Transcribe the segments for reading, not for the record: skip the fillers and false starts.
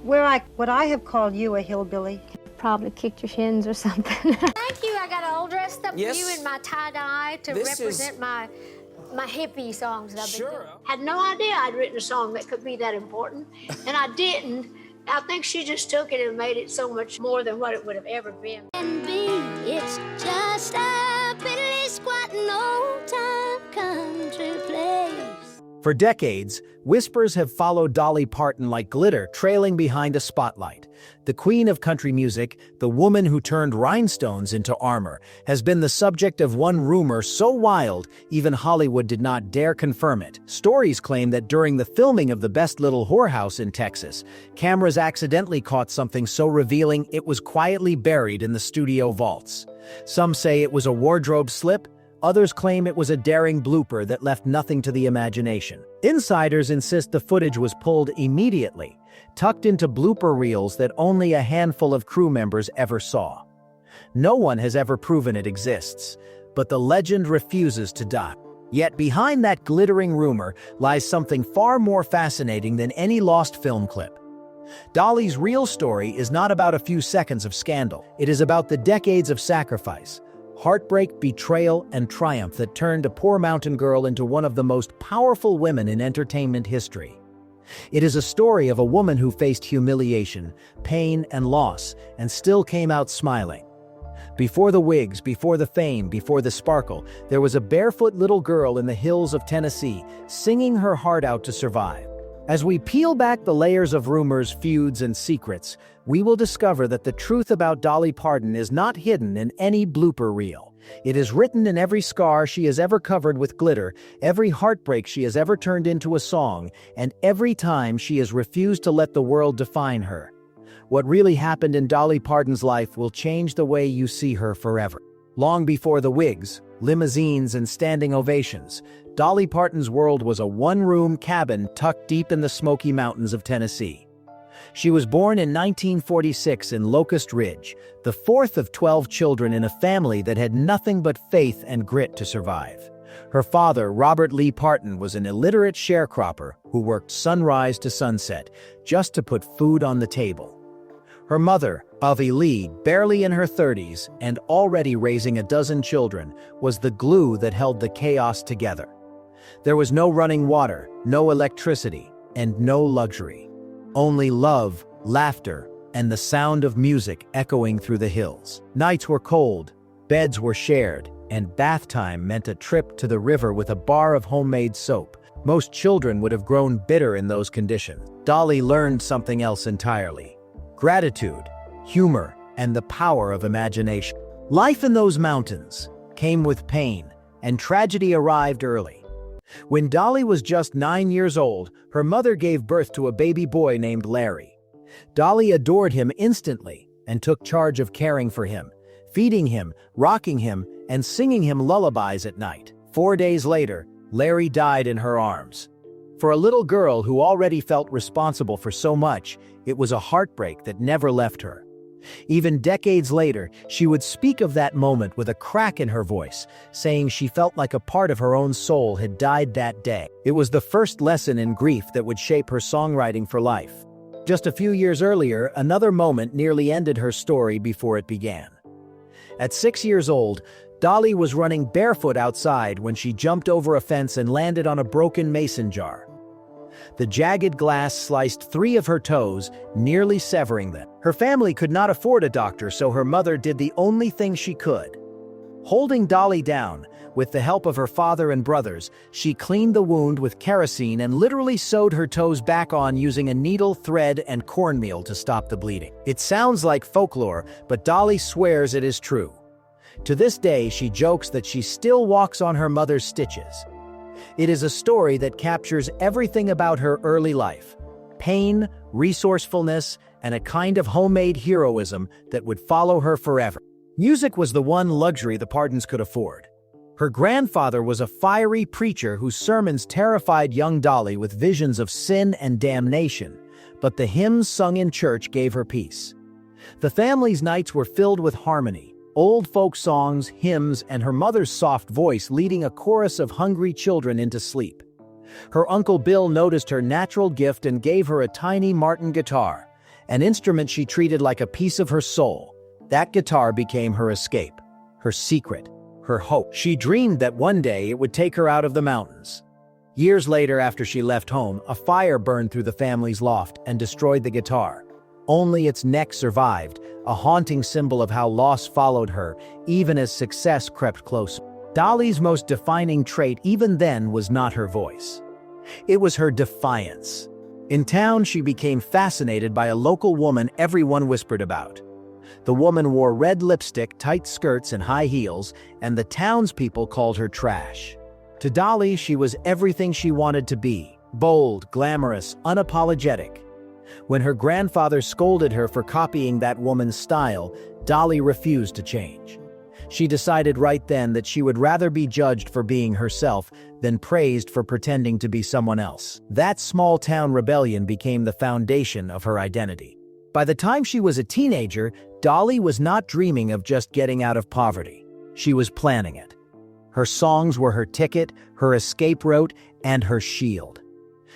Would I have called you a hillbilly? Probably kicked your shins or something. Thank you. I got all dressed up for you in my tie-dye to represent my hippie songs that I've been doing. Had no idea I'd written a song that could be that important, and I didn't. I think she just took it and made it so much more than what it would have ever been. And B, it's just a piddly squatting old-time country place. For decades, whispers have followed Dolly Parton like glitter trailing behind a spotlight. The queen of country music, the woman who turned rhinestones into armor, has been the subject of one rumor so wild, even Hollywood did not dare confirm it. Stories claim that during the filming of the best Little Whorehouse in Texas, cameras accidentally caught something so revealing it was quietly buried in the studio vaults. Some say it was a wardrobe slip. Others claim it was a daring blooper that left nothing to the imagination. Insiders insist the footage was pulled immediately, tucked into blooper reels that only a handful of crew members ever saw. No one has ever proven it exists, but the legend refuses to die. Yet behind that glittering rumor lies something far more fascinating than any lost film clip. Dolly's real story is not about a few seconds of scandal. It is about the decades of sacrifice, heartbreak, betrayal, and triumph that turned a poor mountain girl into one of the most powerful women in entertainment history. It is a story of a woman who faced humiliation, pain, and loss, and still came out smiling. Before the wigs, before the fame, before the sparkle, there was a barefoot little girl in the hills of Tennessee, singing her heart out to survive. As we peel back the layers of rumors, feuds, and secrets, we will discover that the truth about Dolly Parton is not hidden in any blooper reel. It is written in every scar she has ever covered with glitter, every heartbreak she has ever turned into a song, and every time she has refused to let the world define her. What really happened in Dolly Parton's life will change the way you see her forever. Long before the wigs, limousines, and standing ovations, Dolly Parton's world was a one-room cabin tucked deep in the Smoky Mountains of Tennessee. She was born in 1946 in Locust Ridge, the fourth of 12 children in a family that had nothing but faith and grit to survive. Her father, Robert Lee Parton, was an illiterate sharecropper who worked sunrise to sunset just to put food on the table. Her mother, Avi Lee, barely in her 30s and already raising a dozen children, was the glue that held the chaos together. There was no running water, no electricity, and no luxury. Only love, laughter, and the sound of music echoing through the hills. Nights were cold, beds were shared, and bath time meant a trip to the river with a bar of homemade soap. Most children would have grown bitter in those conditions. Dolly learned something else entirely: gratitude, humor, and the power of imagination. Life in those mountains came with pain, and tragedy arrived early. When Dolly was just 9 years old, her mother gave birth to a baby boy named Larry. Dolly adored him instantly and took charge of caring for him, feeding him, rocking him, and singing him lullabies at night. 4 days later, Larry died in her arms. For a little girl who already felt responsible for so much, it was a heartbreak that never left her. Even decades later, she would speak of that moment with a crack in her voice, saying she felt like a part of her own soul had died that day. It was the first lesson in grief that would shape her songwriting for life. Just a few years earlier, another moment nearly ended her story before it began. At 6 years old, Dolly was running barefoot outside when she jumped over a fence and landed on a broken mason jar. The jagged glass sliced 3 of her toes, nearly severing them. Her family could not afford a doctor, so her mother did the only thing she could. Holding Dolly down, with the help of her father and brothers, she cleaned the wound with kerosene and literally sewed her toes back on using a needle, thread, and cornmeal to stop the bleeding. It sounds like folklore, but Dolly swears it is true. To this day, she jokes that she still walks on her mother's stitches. It is a story that captures everything about her early life: pain, resourcefulness, and a kind of homemade heroism that would follow her forever. Music was the one luxury the Partons could afford. Her grandfather was a fiery preacher whose sermons terrified young Dolly with visions of sin and damnation, but the hymns sung in church gave her peace. The family's nights were filled with harmony, old folk songs, hymns, and her mother's soft voice leading a chorus of hungry children into sleep. Her Uncle Bill noticed her natural gift and gave her a tiny Martin guitar, an instrument she treated like a piece of her soul. That guitar became her escape, her secret, her hope. She dreamed that one day it would take her out of the mountains. Years later, after she left home, a fire burned through the family's loft and destroyed the guitar. Only its neck survived, a haunting symbol of how loss followed her, even as success crept closer. Dolly's most defining trait even then was not her voice. It was her defiance. In town, she became fascinated by a local woman everyone whispered about. The woman wore red lipstick, tight skirts, and high heels, and the townspeople called her trash. To Dolly, she was everything she wanted to be: bold, glamorous, unapologetic. When her grandfather scolded her for copying that woman's style, Dolly refused to change. She decided right then that she would rather be judged for being herself than praised for pretending to be someone else. That small-town rebellion became the foundation of her identity. By the time she was a teenager, Dolly was not dreaming of just getting out of poverty. She was planning it. Her songs were her ticket, her escape route, and her shield.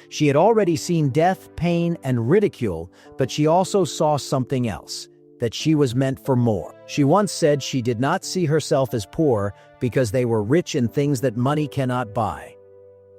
She had already seen death, pain, and ridicule, but she also saw something else, that she was meant for more. She once said she did not see herself as poor because they were rich in things that money cannot buy.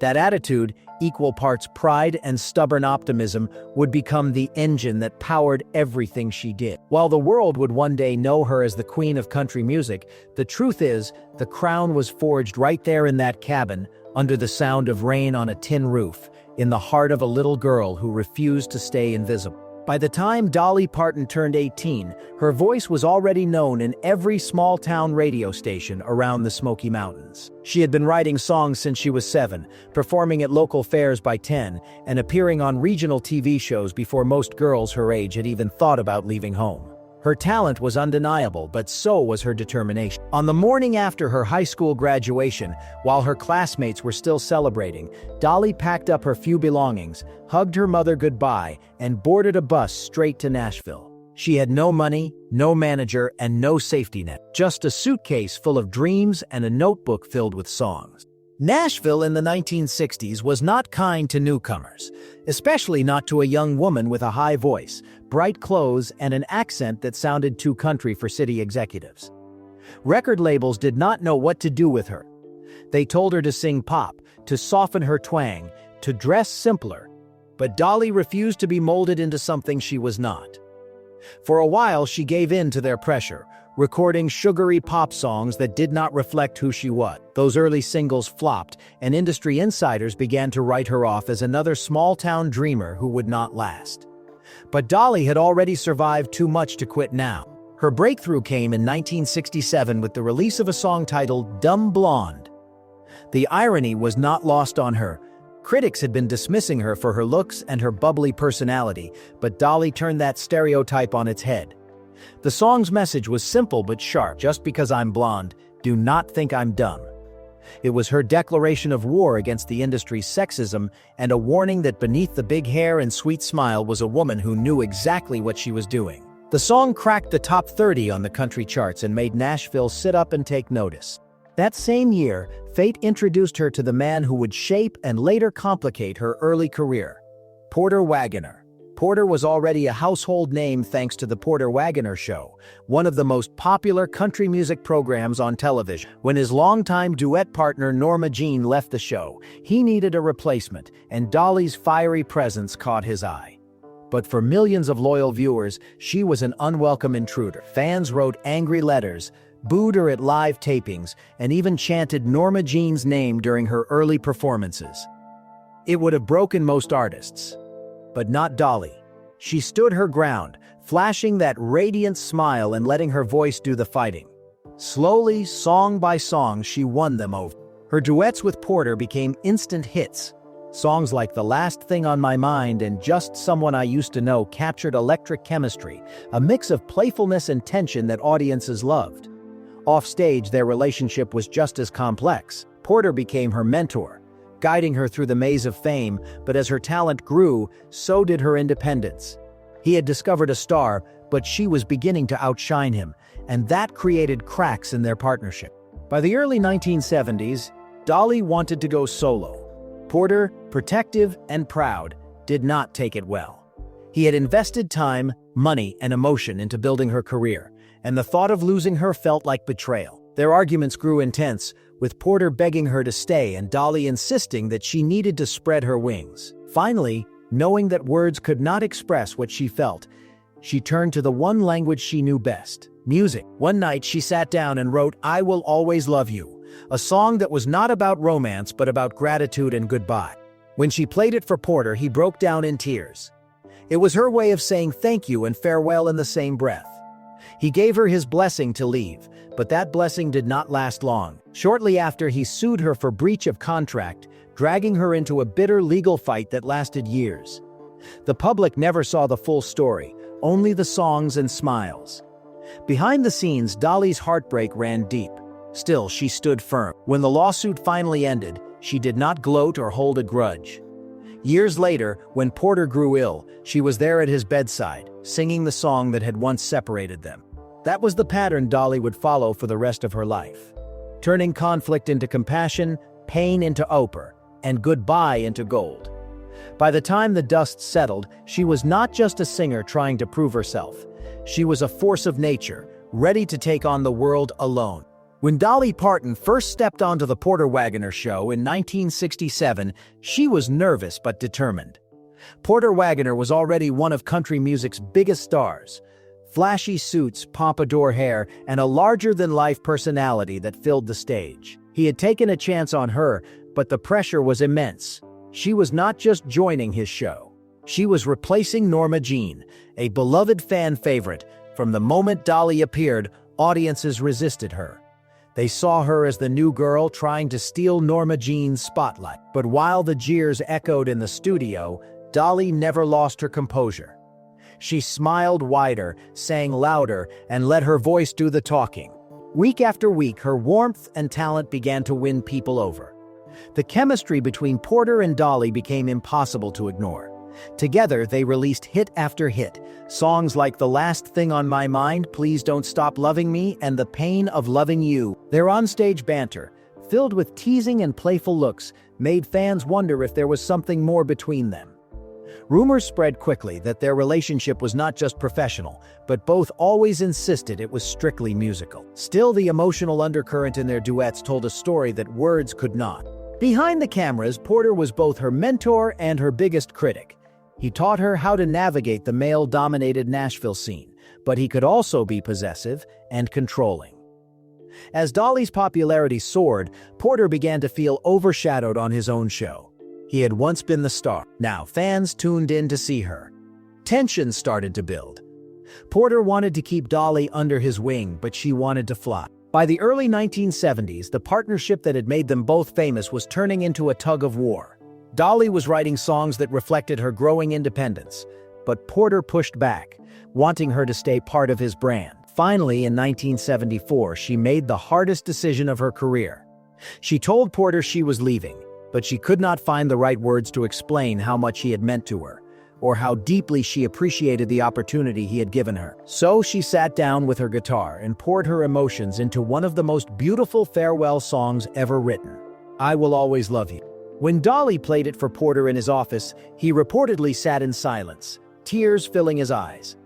That attitude, equal parts pride and stubborn optimism, would become the engine that powered everything she did. While the world would one day know her as the queen of country music, the truth is, the crown was forged right there in that cabin, under the sound of rain on a tin roof, in the heart of a little girl who refused to stay invisible. By the time Dolly Parton turned 18, her voice was already known in every small-town radio station around the Smoky Mountains. She had been writing songs since she was 7, performing at local fairs by 10, and appearing on regional TV shows before most girls her age had even thought about leaving home. Her talent was undeniable, but so was her determination. On the morning after her high school graduation, while her classmates were still celebrating, Dolly packed up her few belongings, hugged her mother goodbye, and boarded a bus straight to Nashville. She had no money, no manager, and no safety net. Just a suitcase full of dreams and a notebook filled with songs. Nashville in the 1960s was not kind to newcomers, especially not to a young woman with a high voice, bright clothes, and an accent that sounded too country for city executives. Record labels did not know what to do with her. They told her to sing pop, to soften her twang, to dress simpler. But Dolly refused to be molded into something she was not. For a while, she gave in to their pressure, recording sugary pop songs that did not reflect who she was. Those early singles flopped, and industry insiders began to write her off as another small-town dreamer who would not last. But Dolly had already survived too much to quit now. Her breakthrough came in 1967 with the release of a song titled "Dumb Blonde." The irony was not lost on her. Critics had been dismissing her for her looks and her bubbly personality, but Dolly turned that stereotype on its head. The song's message was simple but sharp. Just because I'm blonde, do not think I'm dumb. It was her declaration of war against the industry's sexism and a warning that beneath the big hair and sweet smile was a woman who knew exactly what she was doing. The song cracked the top 30 on the country charts and made Nashville sit up and take notice. That same year, fate introduced her to the man who would shape and later complicate her early career, Porter Wagoner. Porter was already a household name thanks to The Porter Wagoner Show, one of the most popular country music programs on television. When his longtime duet partner Norma Jean left the show, he needed a replacement, and Dolly's fiery presence caught his eye. But for millions of loyal viewers, she was an unwelcome intruder. Fans wrote angry letters, booed her at live tapings, and even chanted Norma Jean's name during her early performances. It would have broken most artists. But not Dolly. She stood her ground, flashing that radiant smile and letting her voice do the fighting. Slowly, song by song, she won them over. Her duets with Porter became instant hits. Songs like The Last Thing on My Mind and Just Someone I Used to Know captured electric chemistry, a mix of playfulness and tension that audiences loved. Offstage, their relationship was just as complex. Porter became her mentor, guiding her through the maze of fame, but as her talent grew, so did her independence. He had discovered a star, but she was beginning to outshine him, and that created cracks in their partnership. By the early 1970s, Dolly wanted to go solo. Porter, protective and proud, did not take it well. He had invested time, money, and emotion into building her career, and the thought of losing her felt like betrayal. Their arguments grew intense, with Porter begging her to stay and Dolly insisting that she needed to spread her wings. Finally, knowing that words could not express what she felt, she turned to the one language she knew best: music. One night she sat down and wrote "I Will Always Love You," a song that was not about romance but about gratitude and goodbye. When she played it for Porter, he broke down in tears. It was her way of saying thank you and farewell in the same breath. He gave her his blessing to leave, but that blessing did not last long. Shortly after, he sued her for breach of contract, dragging her into a bitter legal fight that lasted years. The public never saw the full story, only the songs and smiles. Behind the scenes, Dolly's heartbreak ran deep. Still, she stood firm. When the lawsuit finally ended, she did not gloat or hold a grudge. Years later, when Porter grew ill, she was there at his bedside, singing the song that had once separated them. That was the pattern Dolly would follow for the rest of her life, turning conflict into compassion, pain into ochre, and goodbye into gold. By the time the dust settled, she was not just a singer trying to prove herself. She was a force of nature, ready to take on the world alone. When Dolly Parton first stepped onto the Porter Wagoner show in 1967, she was nervous but determined. Porter Wagoner was already one of country music's biggest stars. Flashy suits, pompadour hair, and a larger-than-life personality that filled the stage. He had taken a chance on her, but the pressure was immense. She was not just joining his show. She was replacing Norma Jean, a beloved fan favorite. From the moment Dolly appeared, audiences resisted her. They saw her as the new girl trying to steal Norma Jean's spotlight. But while the jeers echoed in the studio, Dolly never lost her composure. She smiled wider, sang louder, and let her voice do the talking. Week after week, her warmth and talent began to win people over. The chemistry between Porter and Dolly became impossible to ignore. Together, they released hit after hit, songs like "The Last Thing on My Mind," "Please Don't Stop Loving Me," and "The Pain of Loving You." Their onstage banter, filled with teasing and playful looks, made fans wonder if there was something more between them. Rumors spread quickly that their relationship was not just professional, but both always insisted it was strictly musical. Still, the emotional undercurrent in their duets told a story that words could not. Behind the cameras, Porter was both her mentor and her biggest critic. He taught her how to navigate the male-dominated Nashville scene, but he could also be possessive and controlling. As Dolly's popularity soared, Porter began to feel overshadowed on his own show. He had once been the star. Now fans tuned in to see her. Tension started to build. Porter wanted to keep Dolly under his wing, but she wanted to fly. By the early 1970s, the partnership that had made them both famous was turning into a tug-of-war. Dolly was writing songs that reflected her growing independence, but Porter pushed back, wanting her to stay part of his brand. Finally, in 1974, she made the hardest decision of her career. She told Porter she was leaving, but she could not find the right words to explain how much he had meant to her, or how deeply she appreciated the opportunity he had given her. So she sat down with her guitar and poured her emotions into one of the most beautiful farewell songs ever written, "I Will Always Love You." When Dolly played it for Porter in his office, he reportedly sat in silence, tears filling his eyes.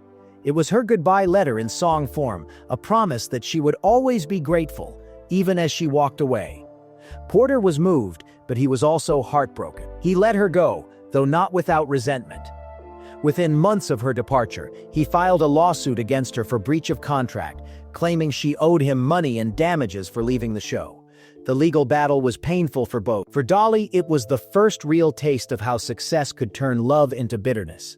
It was her goodbye letter in song form, a promise that she would always be grateful, even as she walked away. Porter was moved, but he was also heartbroken. He let her go, though not without resentment. Within months of her departure, he filed a lawsuit against her for breach of contract, claiming she owed him money and damages for leaving the show. The legal battle was painful for both. For Dolly, it was the first real taste of how success could turn love into bitterness.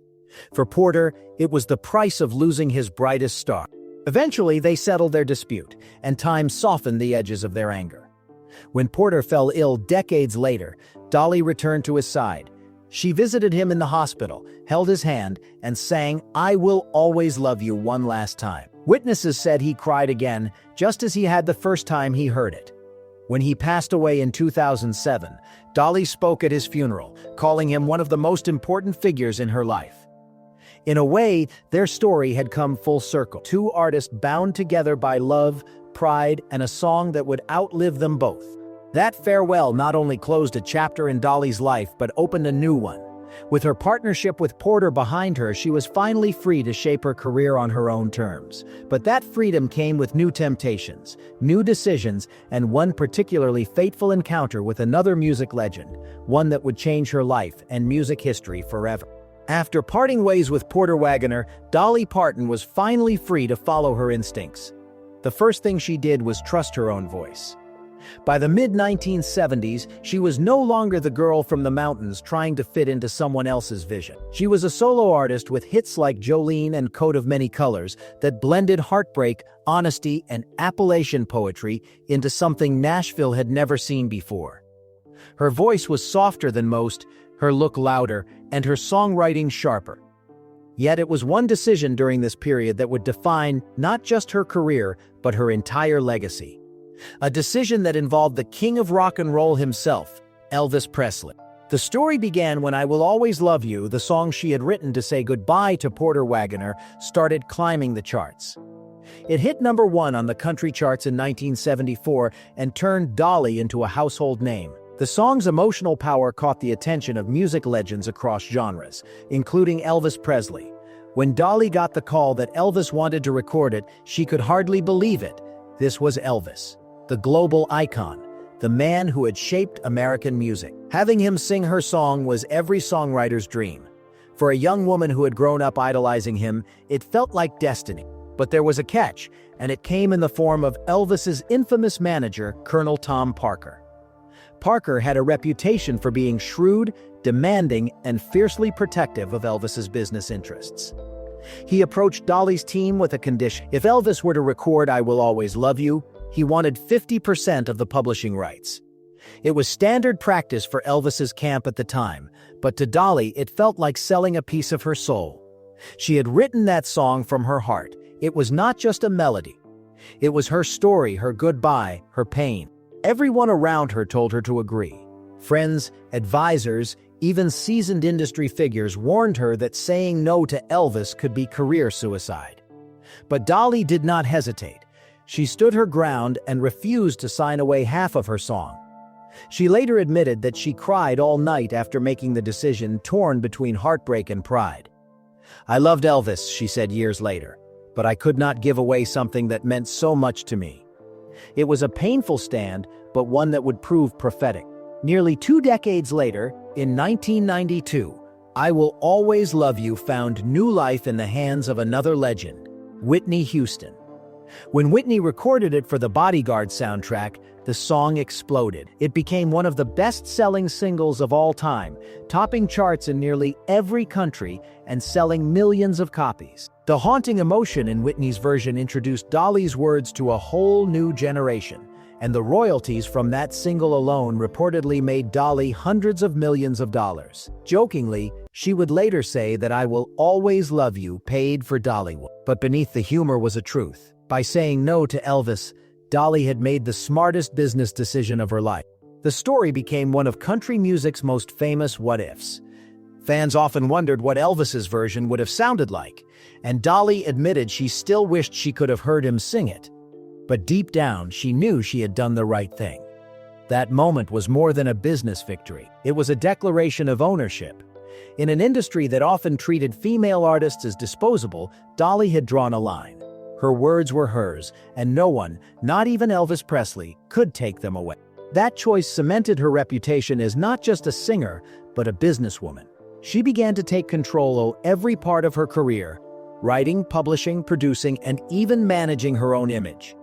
For Porter, it was the price of losing his brightest star. Eventually, they settled their dispute, and time softened the edges of their anger. When Porter fell ill decades later, Dolly returned to his side. She visited him in the hospital, held his hand, and sang "I Will Always Love You" one last time. Witnesses said he cried again, just as he had the first time he heard it. When he passed away in 2007, Dolly spoke at his funeral, calling him one of the most important figures in her life. In a way, their story had come full circle. Two artists bound together by love, pride, and a song that would outlive them both. That farewell not only closed a chapter in Dolly's life but opened a new one. With her partnership with Porter behind her, she was finally free to shape her career on her own terms. But that freedom came with new temptations, new decisions, and one particularly fateful encounter with another music legend, one that would change her life and music history forever. After parting ways with Porter Wagoner, Dolly Parton was finally free to follow her instincts. The first thing she did was trust her own voice. By the mid-1970s, she was no longer the girl from the mountains trying to fit into someone else's vision. She was a solo artist with hits like Jolene and Coat of Many Colors that blended heartbreak, honesty, and Appalachian poetry into something Nashville had never seen before. Her voice was softer than most, her look louder, and her songwriting sharper. Yet it was one decision during this period that would define not just her career, but her entire legacy. A decision that involved the king of rock and roll himself, Elvis Presley. The story began when I Will Always Love You, the song she had written to say goodbye to Porter Wagoner, started climbing the charts. It hit #1 on the country charts in 1974 and turned Dolly into a household name. The song's emotional power caught the attention of music legends across genres, including Elvis Presley. When Dolly got the call that Elvis wanted to record it, she could hardly believe it. This was Elvis, the global icon, the man who had shaped American music. Having him sing her song was every songwriter's dream. For a young woman who had grown up idolizing him, it felt like destiny. But there was a catch, and it came in the form of Elvis's infamous manager, Colonel Tom Parker. Parker had a reputation for being shrewd, demanding, and fiercely protective of Elvis's business interests. He approached Dolly's team with a condition. If Elvis were to record I Will Always Love You, he wanted 50% of the publishing rights. It was standard practice for Elvis's camp at the time, but to Dolly it felt like selling a piece of her soul. She had written that song from her heart. It was not just a melody. It was her story, her goodbye, her pain. Everyone around her told her to agree. Friends, advisors, even seasoned industry figures warned her that saying no to Elvis could be career suicide. But Dolly did not hesitate. She stood her ground and refused to sign away half of her song. She later admitted that she cried all night after making the decision, torn between heartbreak and pride. "I loved Elvis," she said years later, "but I could not give away something that meant so much to me." It was a painful stand, but one that would prove prophetic. Nearly 2 decades later, in 1992, I Will Always Love You found new life in the hands of another legend, Whitney Houston. When Whitney recorded it for the Bodyguard soundtrack, the song exploded. It became one of the best-selling singles of all time, topping charts in nearly every country and selling millions of copies. The haunting emotion in Whitney's version introduced Dolly's words to a whole new generation, and the royalties from that single alone reportedly made Dolly hundreds of millions of dollars. Jokingly, she would later say that I Will Always Love You paid for Dollywood. But beneath the humor was a truth. By saying no to Elvis, Dolly had made the smartest business decision of her life. The story became one of country music's most famous what-ifs. Fans often wondered what Elvis's version would have sounded like, and Dolly admitted she still wished she could have heard him sing it. But deep down, she knew she had done the right thing. That moment was more than a business victory. It was a declaration of ownership. In an industry that often treated female artists as disposable, Dolly had drawn a line. Her words were hers, and no one, not even Elvis Presley, could take them away. That choice cemented her reputation as not just a singer, but a businesswoman. She began to take control of every part of her career, writing, publishing, producing, and even managing her own image.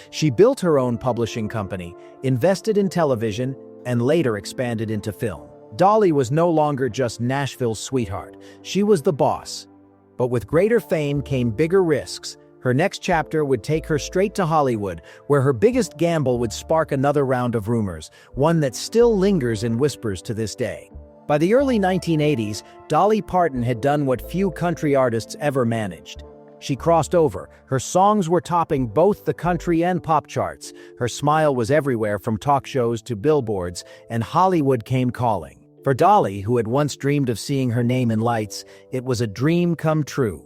She built her own publishing company, invested in television, and later expanded into film. Dolly was no longer just Nashville's sweetheart. She was the boss. But with greater fame came bigger risks. Her next chapter would take her straight to Hollywood, where her biggest gamble would spark another round of rumors, one that still lingers in whispers to this day. By the early 1980s, Dolly Parton had done what few country artists ever managed. She crossed over. Her songs were topping both the country and pop charts. Her smile was everywhere from talk shows to billboards, and Hollywood came calling. For Dolly, who had once dreamed of seeing her name in lights, it was a dream come true.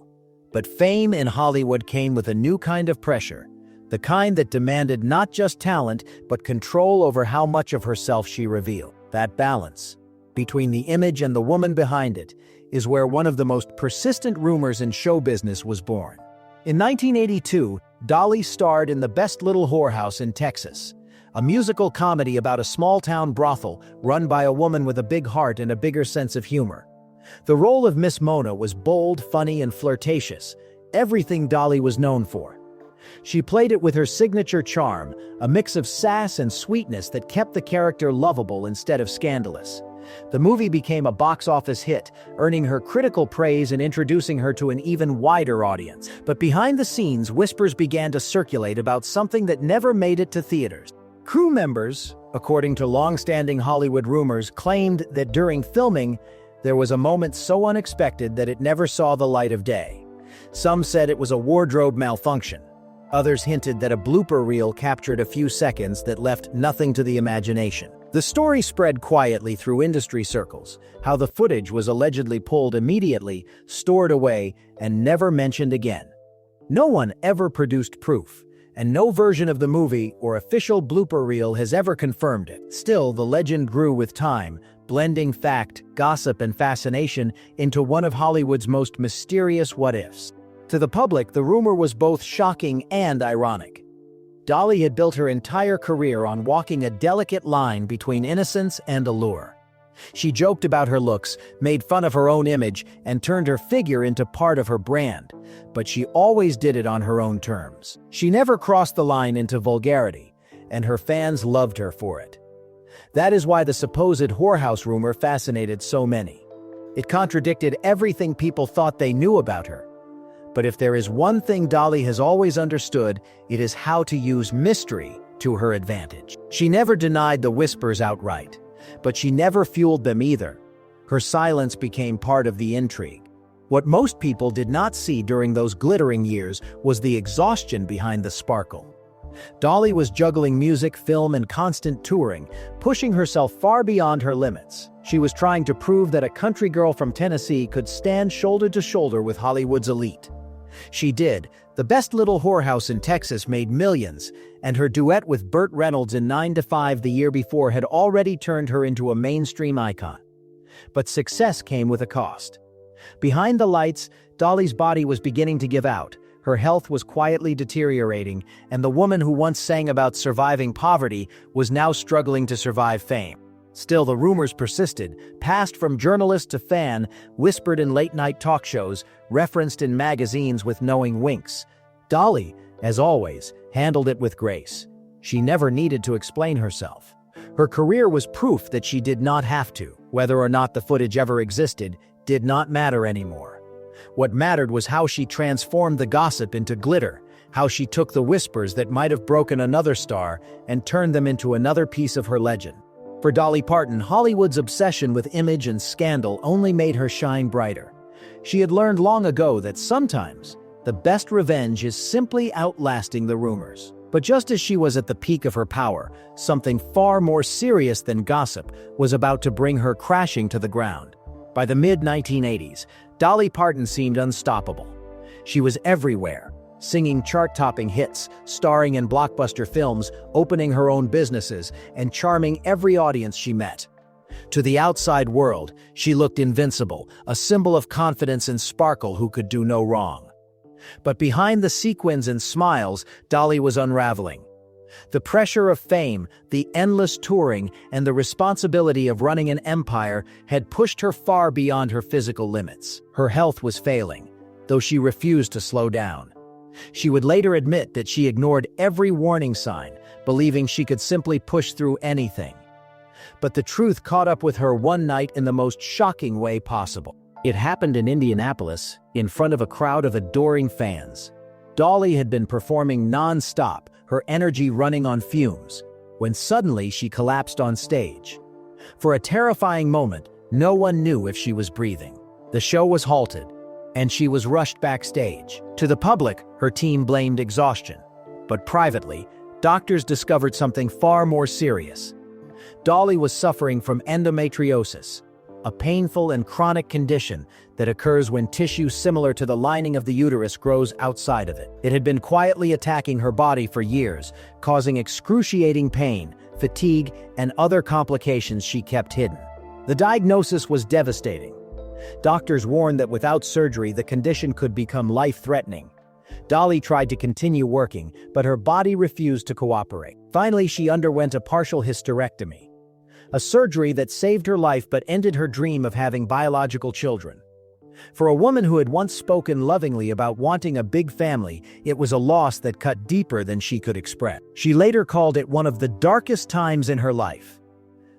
But fame in Hollywood came with a new kind of pressure, the kind that demanded not just talent, but control over how much of herself she revealed. That balance, between the image and the woman behind it, is where one of the most persistent rumors in show business was born. In 1982, Dolly starred in The Best Little Whorehouse in Texas, a musical comedy about a small-town brothel run by a woman with a big heart and a bigger sense of humor. The role of Miss Mona was bold, funny, and flirtatious, everything Dolly was known for. She played it with her signature charm, a mix of sass and sweetness that kept the character lovable instead of scandalous. The movie became a box office hit, earning her critical praise and introducing her to an even wider audience. But behind the scenes, whispers began to circulate about something that never made it to theaters. Crew members, according to long-standing Hollywood rumors, claimed that during filming, there was a moment so unexpected that it never saw the light of day. Some said it was a wardrobe malfunction. Others hinted that a blooper reel captured a few seconds that left nothing to the imagination. The story spread quietly through industry circles, how the footage was allegedly pulled immediately, stored away, and never mentioned again. No one ever produced proof, and no version of the movie or official blooper reel has ever confirmed it. Still, the legend grew with time, blending fact, gossip, and fascination into one of Hollywood's most mysterious what-ifs. To the public, the rumor was both shocking and ironic. Dolly had built her entire career on walking a delicate line between innocence and allure. She joked about her looks, made fun of her own image, and turned her figure into part of her brand. But she always did it on her own terms. She never crossed the line into vulgarity, and her fans loved her for it. That is why the supposed whorehouse rumor fascinated so many. It contradicted everything people thought they knew about her. But if there is one thing Dolly has always understood, it is how to use mystery to her advantage. She never denied the whispers outright, but she never fueled them either. Her silence became part of the intrigue. What most people did not see during those glittering years was the exhaustion behind the sparkle. Dolly was juggling music, film, and constant touring, pushing herself far beyond her limits. She was trying to prove that a country girl from Tennessee could stand shoulder to shoulder with Hollywood's elite. She did. The Best Little Whorehouse in Texas made millions, and her duet with Burt Reynolds in 9 to 5 the year before had already turned her into a mainstream icon. But success came with a cost. Behind the lights, Dolly's body was beginning to give out. Her health was quietly deteriorating, and the woman who once sang about surviving poverty was now struggling to survive fame. Still, the rumors persisted, passed from journalist to fan, whispered in late-night talk shows, referenced in magazines with knowing winks. Dolly, as always, handled it with grace. She never needed to explain herself. Her career was proof that she did not have to. Whether or not the footage ever existed did not matter anymore. What mattered was how she transformed the gossip into glitter, how she took the whispers that might have broken another star and turned them into another piece of her legend. For Dolly Parton, Hollywood's obsession with image and scandal only made her shine brighter. She had learned long ago that sometimes the best revenge is simply outlasting the rumors. But just as she was at the peak of her power, something far more serious than gossip was about to bring her crashing to the ground. By the mid-1980s, Dolly Parton seemed unstoppable. She was everywhere, singing chart-topping hits, starring in blockbuster films, opening her own businesses, and charming every audience she met. To the outside world, she looked invincible, a symbol of confidence and sparkle who could do no wrong. But behind the sequins and smiles, Dolly was unraveling. The pressure of fame, the endless touring, and the responsibility of running an empire had pushed her far beyond her physical limits. Her health was failing, though she refused to slow down. She would later admit that she ignored every warning sign, believing she could simply push through anything. But the truth caught up with her one night in the most shocking way possible. It happened in Indianapolis, in front of a crowd of adoring fans. Dolly had been performing non-stop, her energy running on fumes, when suddenly she collapsed on stage. For a terrifying moment, no one knew if she was breathing. The show was halted, and she was rushed backstage. To the public, her team blamed exhaustion. But privately, doctors discovered something far more serious. Dolly was suffering from endometriosis, a painful and chronic condition that occurs when tissue similar to the lining of the uterus grows outside of it. It had been quietly attacking her body for years, causing excruciating pain, fatigue, and other complications she kept hidden. The diagnosis was devastating. Doctors warned that without surgery, the condition could become life-threatening. Dolly tried to continue working, but her body refused to cooperate. Finally, she underwent a partial hysterectomy, a surgery that saved her life but ended her dream of having biological children. For a woman who had once spoken lovingly about wanting a big family, it was a loss that cut deeper than she could express. She later called it one of the darkest times in her life.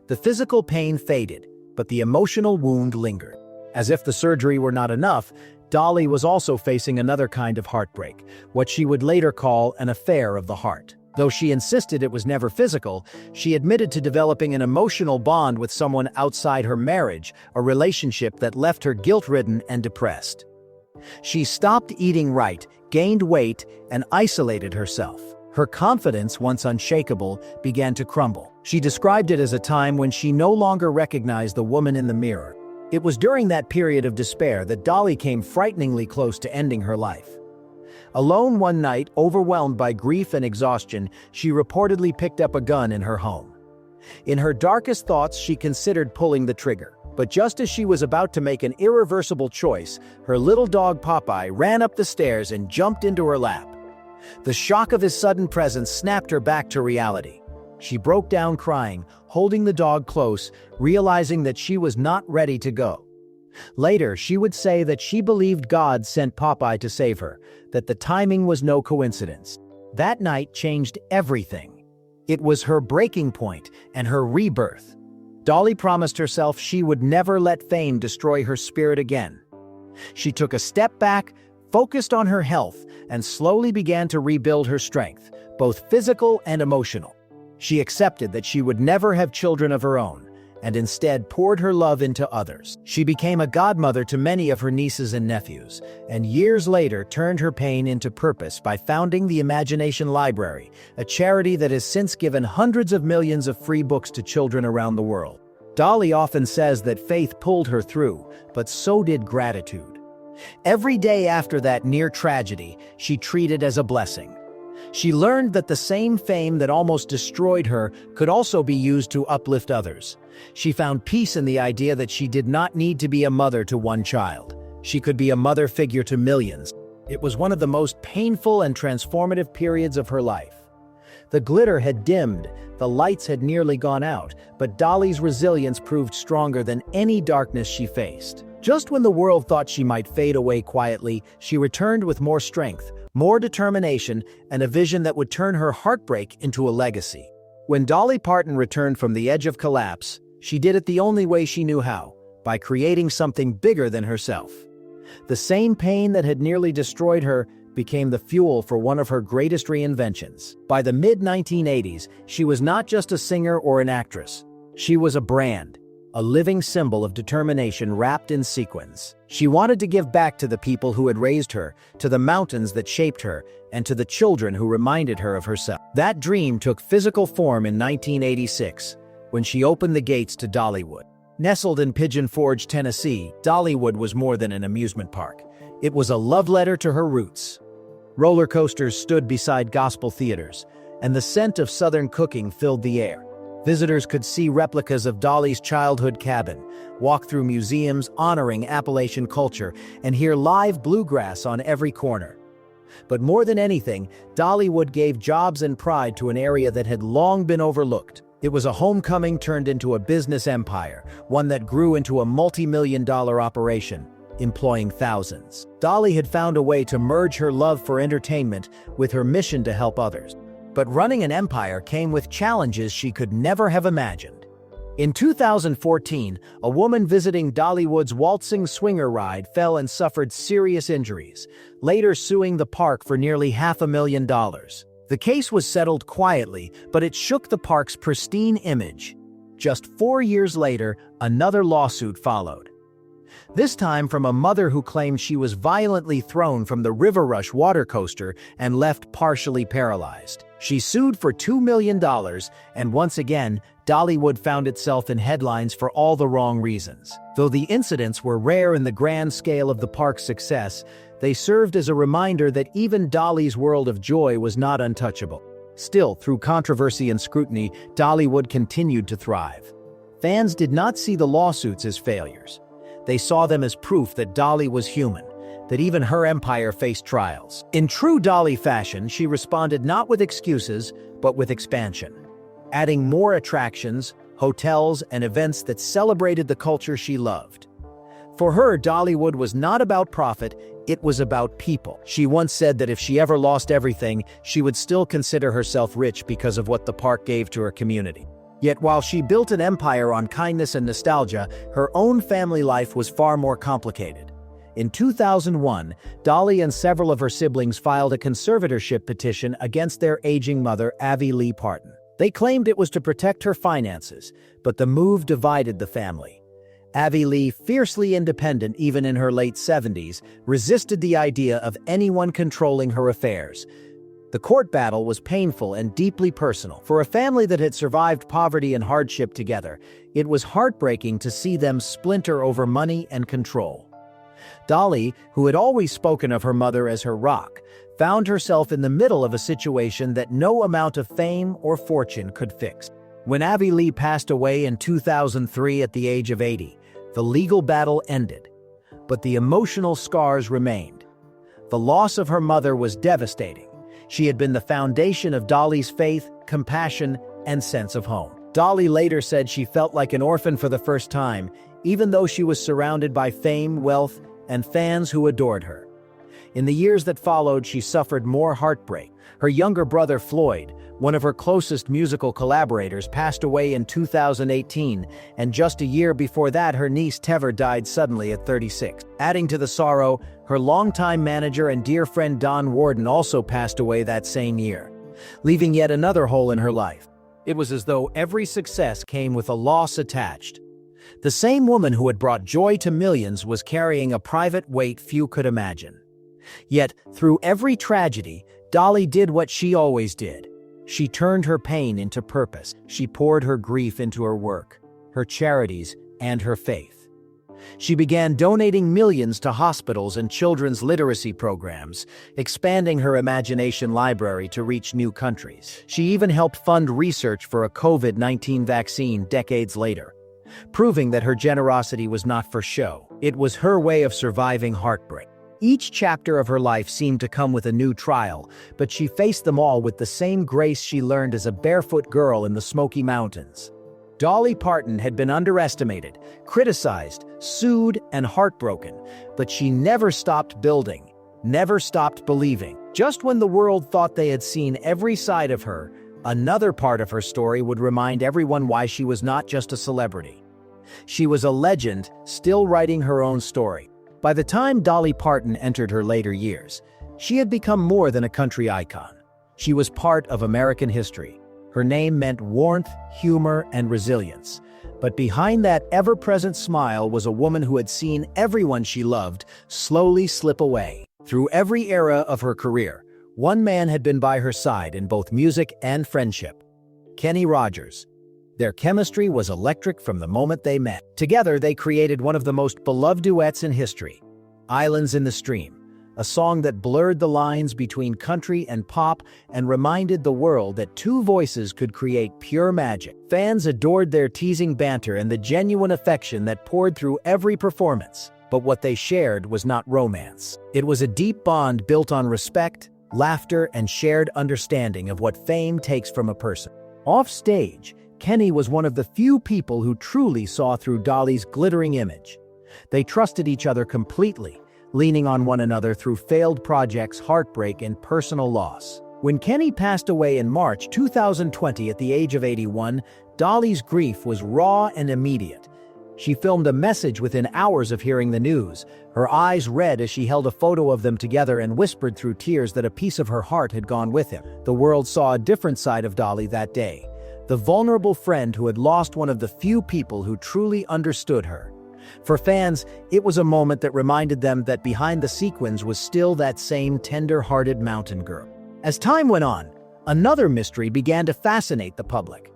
The physical pain faded, but the emotional wound lingered. As if the surgery were not enough, Dolly was also facing another kind of heartbreak, what she would later call an affair of the heart. Though she insisted it was never physical, she admitted to developing an emotional bond with someone outside her marriage, a relationship that left her guilt-ridden and depressed. She stopped eating right, gained weight, and isolated herself. Her confidence, once unshakable, began to crumble. She described it as a time when she no longer recognized the woman in the mirror. It was during that period of despair that Dolly came frighteningly close to ending her life. Alone one night, overwhelmed by grief and exhaustion, she reportedly picked up a gun in her home. In her darkest thoughts, she considered pulling the trigger. But just as she was about to make an irreversible choice, her little dog Popeye ran up the stairs and jumped into her lap. The shock of his sudden presence snapped her back to reality. She broke down crying, holding the dog close, realizing that she was not ready to go. Later, she would say that she believed God sent Popeye to save her, that the timing was no coincidence. That night changed everything. It was her breaking point and her rebirth. Dolly promised herself she would never let fame destroy her spirit again. She took a step back, focused on her health, and slowly began to rebuild her strength, both physical and emotional. She accepted that she would never have children of her own, and instead poured her love into others. She became a godmother to many of her nieces and nephews, and years later turned her pain into purpose by founding the Imagination Library, a charity that has since given hundreds of millions of free books to children around the world. Dolly often says that faith pulled her through, but so did gratitude. Every day after that near tragedy, she treated as a blessing. She learned that the same fame that almost destroyed her could also be used to uplift others. She found peace in the idea that she did not need to be a mother to one child. She could be a mother figure to millions. It was one of the most painful and transformative periods of her life. The glitter had dimmed, the lights had nearly gone out, but Dolly's resilience proved stronger than any darkness she faced. Just when the world thought she might fade away quietly, she returned with more strength, more determination, and a vision that would turn her heartbreak into a legacy. When Dolly Parton returned from the edge of collapse, she did it the only way she knew how, by creating something bigger than herself. The same pain that had nearly destroyed her became the fuel for one of her greatest reinventions. By the mid-1980s, she was not just a singer or an actress. She was a brand, a living symbol of determination wrapped in sequins. She wanted to give back to the people who had raised her, to the mountains that shaped her, and to the children who reminded her of herself. That dream took physical form in 1986, when she opened the gates to Dollywood. Nestled in Pigeon Forge, Tennessee, Dollywood was more than an amusement park. It was a love letter to her roots. Roller coasters stood beside gospel theaters, and the scent of Southern cooking filled the air. Visitors could see replicas of Dolly's childhood cabin, walk through museums honoring Appalachian culture, and hear live bluegrass on every corner. But more than anything, Dollywood gave jobs and pride to an area that had long been overlooked. It was a homecoming turned into a business empire, one that grew into a multi-million-dollar operation, employing thousands. Dolly had found a way to merge her love for entertainment with her mission to help others. But running an empire came with challenges she could never have imagined. In 2014, a woman visiting Dollywood's waltzing swinger ride fell and suffered serious injuries, later suing the park for nearly $500,000. The case was settled quietly, but it shook the park's pristine image. Just 4 years later, another lawsuit followed. This time from a mother who claimed she was violently thrown from the River Rush water coaster and left partially paralyzed. She sued for $2 million, and once again, Dollywood found itself in headlines for all the wrong reasons. Though the incidents were rare in the grand scale of the park's success, they served as a reminder that even Dolly's world of joy was not untouchable. Still, through controversy and scrutiny, Dollywood continued to thrive. Fans did not see the lawsuits as failures. They saw them as proof that Dolly was human, that even her empire faced trials. In true Dolly fashion, she responded not with excuses, but with expansion, adding more attractions, hotels, and events that celebrated the culture she loved. For her, Dollywood was not about profit, it was about people. She once said that if she ever lost everything, she would still consider herself rich because of what the park gave to her community. Yet while she built an empire on kindness and nostalgia, her own family life was far more complicated. In 2001, Dolly and several of her siblings filed a conservatorship petition against their aging mother, Avi Lee Parton. They claimed it was to protect her finances, but the move divided the family. Avi Lee, fiercely independent even in her late 70s, resisted the idea of anyone controlling her affairs. The court battle was painful and deeply personal. For a family that had survived poverty and hardship together, it was heartbreaking to see them splinter over money and control. Dolly, who had always spoken of her mother as her rock, found herself in the middle of a situation that no amount of fame or fortune could fix. When Avi Lee passed away in 2003 at the age of 80, the legal battle ended, but the emotional scars remained. The loss of her mother was devastating. She had been the foundation of Dolly's faith, compassion, and sense of home. Dolly later said she felt like an orphan for the first time, even though she was surrounded by fame, wealth, and fans who adored her. In the years that followed, she suffered more heartbreak. Her younger brother Floyd, one of her closest musical collaborators, passed away in 2018, and just a year before that, her niece Tever died suddenly at 36. Adding to the sorrow, her longtime manager and dear friend Don Warden also passed away that same year, leaving yet another hole in her life. It was as though every success came with a loss attached. The same woman who had brought joy to millions was carrying a private weight few could imagine. Yet, through every tragedy, Dolly did what she always did. She turned her pain into purpose. She poured her grief into her work, her charities, and her faith. She began donating millions to hospitals and children's literacy programs, expanding her imagination library to reach new countries. She even helped fund research for a COVID-19 vaccine decades later, proving that her generosity was not for show. It was her way of surviving heartbreak. Each chapter of her life seemed to come with a new trial, but she faced them all with the same grace she learned as a barefoot girl in the Smoky Mountains. Dolly Parton had been underestimated, criticized, sued, and heartbroken, but she never stopped building, never stopped believing. Just when the world thought they had seen every side of her, another part of her story would remind everyone why she was not just a celebrity. She was a legend, still writing her own story. By the time Dolly Parton entered her later years, she had become more than a country icon. She was part of American history. Her name meant warmth, humor, and resilience. But behind that ever-present smile was a woman who had seen everyone she loved slowly slip away. Through every era of her career, one man had been by her side in both music and friendship: Kenny Rogers. Their chemistry was electric from the moment they met. Together, they created one of the most beloved duets in history, Islands in the Stream, a song that blurred the lines between country and pop and reminded the world that two voices could create pure magic. Fans adored their teasing banter and the genuine affection that poured through every performance. But what they shared was not romance. It was a deep bond built on respect, laughter, and shared understanding of what fame takes from a person. Off stage, Kenny was one of the few people who truly saw through Dolly's glittering image. They trusted each other completely, leaning on one another through failed projects, heartbreak, and personal loss. When Kenny passed away in March 2020 at the age of 81, Dolly's grief was raw and immediate. She filmed a message within hours of hearing the news, her eyes red as she held a photo of them together and whispered through tears that a piece of her heart had gone with him. The world saw a different side of Dolly that day, the vulnerable friend who had lost one of the few people who truly understood her. For fans, it was a moment that reminded them that behind the sequins was still that same tender-hearted mountain girl. As time went on, another mystery began to fascinate the public: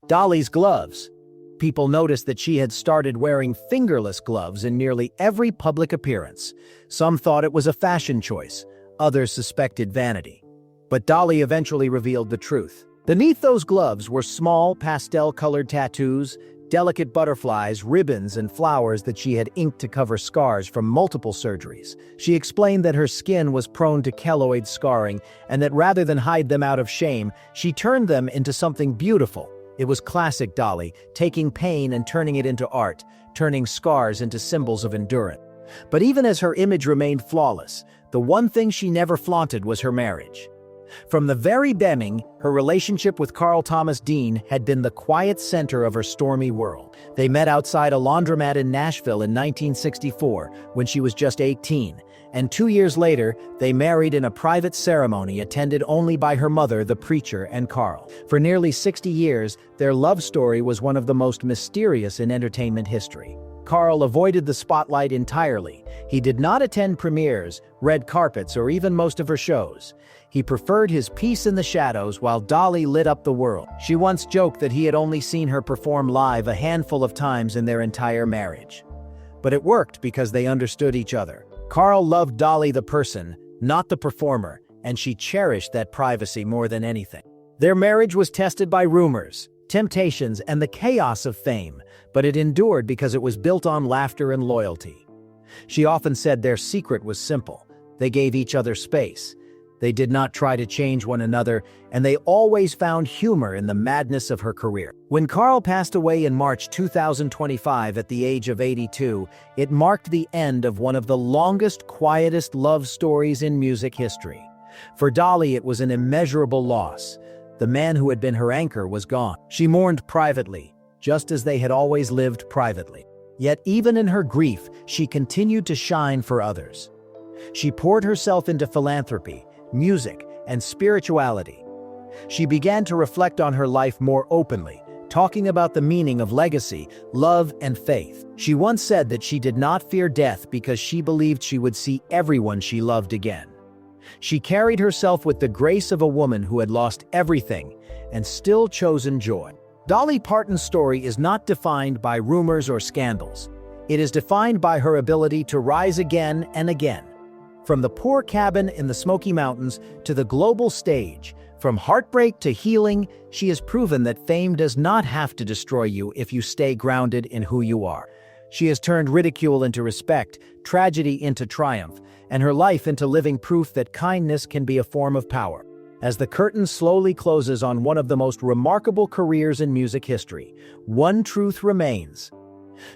Dolly's gloves. People noticed that she had started wearing fingerless gloves in nearly every public appearance. Some thought it was a fashion choice, others suspected vanity. But Dolly eventually revealed the truth. Beneath those gloves were small, pastel-colored tattoos, delicate butterflies, ribbons, and flowers that she had inked to cover scars from multiple surgeries. She explained that her skin was prone to keloid scarring and that rather than hide them out of shame, she turned them into something beautiful. It was classic Dolly, taking pain and turning it into art, turning scars into symbols of endurance. But even as her image remained flawless, the one thing she never flaunted was her marriage. From the very beginning, her relationship with Carl Thomas Dean had been the quiet center of her stormy world. They met outside a laundromat in Nashville in 1964, when she was just 18, and 2 years later, they married in a private ceremony attended only by her mother, the preacher, and Carl. For nearly 60 years, their love story was one of the most mysterious in entertainment history. Carl avoided the spotlight entirely. He did not attend premieres, red carpets, or even most of her shows. He preferred his peace in the shadows while Dolly lit up the world. She once joked that he had only seen her perform live a handful of times in their entire marriage. But it worked because they understood each other. Carl loved Dolly the person, not the performer, and she cherished that privacy more than anything. Their marriage was tested by rumors, temptations, and the chaos of fame, but it endured because it was built on laughter and loyalty. She often said their secret was simple. They gave each other space. They did not try to change one another, and they always found humor in the madness of her career. When Carl passed away in March 2025 at the age of 82, it marked the end of one of the longest, quietest love stories in music history. For Dolly, it was an immeasurable loss. The man who had been her anchor was gone. She mourned privately, just as they had always lived privately. Yet even in her grief, she continued to shine for others. She poured herself into philanthropy, music, and spirituality. She began to reflect on her life more openly, talking about the meaning of legacy, love, and faith. She once said that she did not fear death because she believed she would see everyone she loved again. She carried herself with the grace of a woman who had lost everything and still chosen joy. Dolly Parton's story is not defined by rumors or scandals. It is defined by her ability to rise again and again. From the poor cabin in the Smoky Mountains to the global stage, from heartbreak to healing, she has proven that fame does not have to destroy you if you stay grounded in who you are. She has turned ridicule into respect, tragedy into triumph, and her life into living proof that kindness can be a form of power. As the curtain slowly closes on one of the most remarkable careers in music history, one truth remains.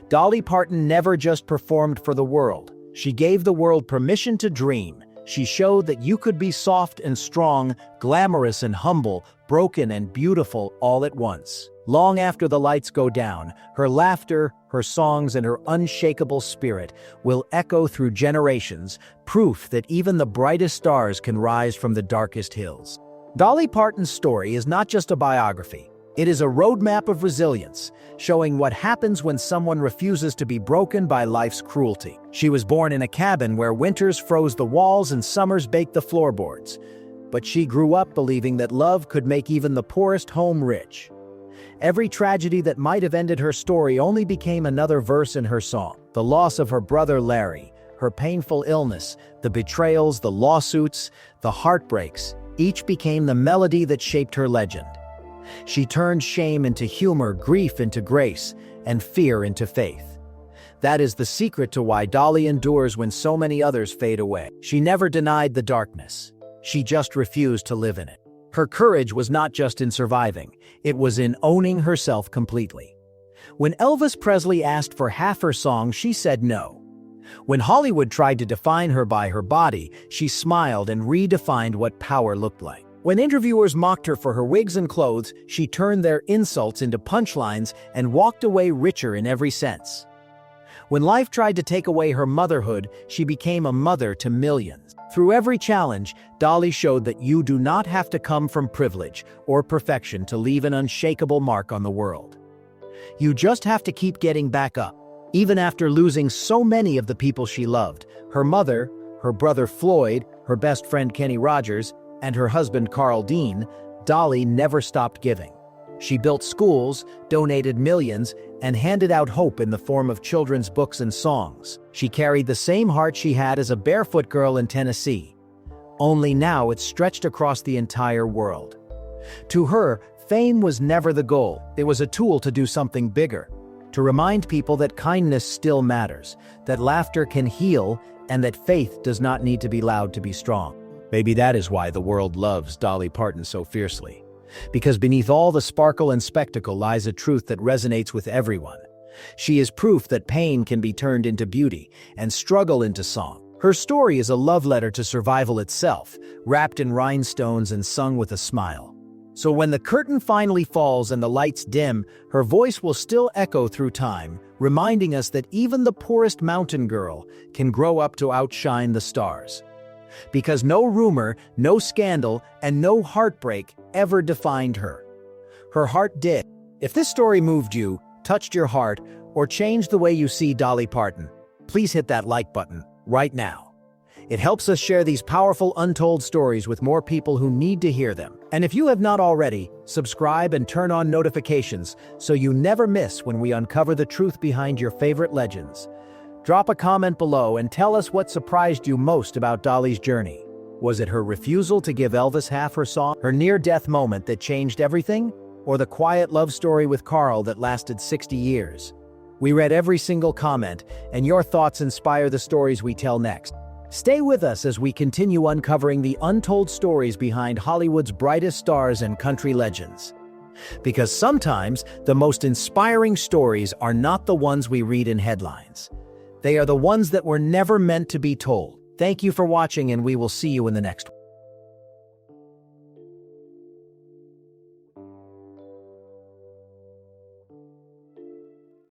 Dolly Parton never just performed for the world. She gave the world permission to dream. She showed that you could be soft and strong, glamorous and humble, broken and beautiful all at once. Long after the lights go down, her laughter, her songs, and her unshakable spirit will echo through generations, proof that even the brightest stars can rise from the darkest hills. Dolly Parton's story is not just a biography. It is a roadmap of resilience, showing what happens when someone refuses to be broken by life's cruelty. She was born in a cabin where winters froze the walls and summers baked the floorboards. But she grew up believing that love could make even the poorest home rich. Every tragedy that might have ended her story only became another verse in her song. The loss of her brother Larry, her painful illness, the betrayals, the lawsuits, the heartbreaks, each became the melody that shaped her legend. She turned shame into humor, grief into grace, and fear into faith. That is the secret to why Dolly endures when so many others fade away. She never denied the darkness. She just refused to live in it. Her courage was not just in surviving, it was in owning herself completely. When Elvis Presley asked for half her song, she said no. When Hollywood tried to define her by her body, she smiled and redefined what power looked like. When interviewers mocked her for her wigs and clothes, she turned their insults into punchlines and walked away richer in every sense. When life tried to take away her motherhood, she became a mother to millions. Through every challenge, Dolly showed that you do not have to come from privilege or perfection to leave an unshakable mark on the world. You just have to keep getting back up. Even after losing so many of the people she loved, her mother, her brother Floyd, her best friend Kenny Rogers, and her husband Carl Dean, Dolly never stopped giving. She built schools, donated millions, and handed out hope in the form of children's books and songs. She carried the same heart she had as a barefoot girl in Tennessee. Only now it stretched across the entire world. To her, fame was never the goal. It was a tool to do something bigger. to remind people that kindness still matters, that laughter can heal, and that faith does not need to be loud to be strong. Maybe that is why the world loves Dolly Parton so fiercely. Because beneath all the sparkle and spectacle lies a truth that resonates with everyone. She is proof that pain can be turned into beauty and struggle into song. Her story is a love letter to survival itself, wrapped in rhinestones and sung with a smile. So when the curtain finally falls and the lights dim, her voice will still echo through time, reminding us that even the poorest mountain girl can grow up to outshine the stars. Because no rumor, no scandal, and no heartbreak ever defined her. Her heart did. If this story moved you, touched your heart, or changed the way you see Dolly Parton, please hit that like button right now. It helps us share these powerful untold stories with more people who need to hear them. And if you have not already, subscribe and turn on notifications so you never miss when we uncover the truth behind your favorite legends. Drop a comment below and tell us what surprised you most about Dolly's journey. Was it her refusal to give Elvis half her song, her near-death moment that changed everything, or the quiet love story with Carl that lasted 60 years? We read every single comment, and your thoughts inspire the stories we tell next. Stay with us as we continue uncovering the untold stories behind Hollywood's brightest stars and country legends. Because sometimes the most inspiring stories are not the ones we read in headlines. They are the ones that were never meant to be told. Thank you for watching, and we will see you in the next one.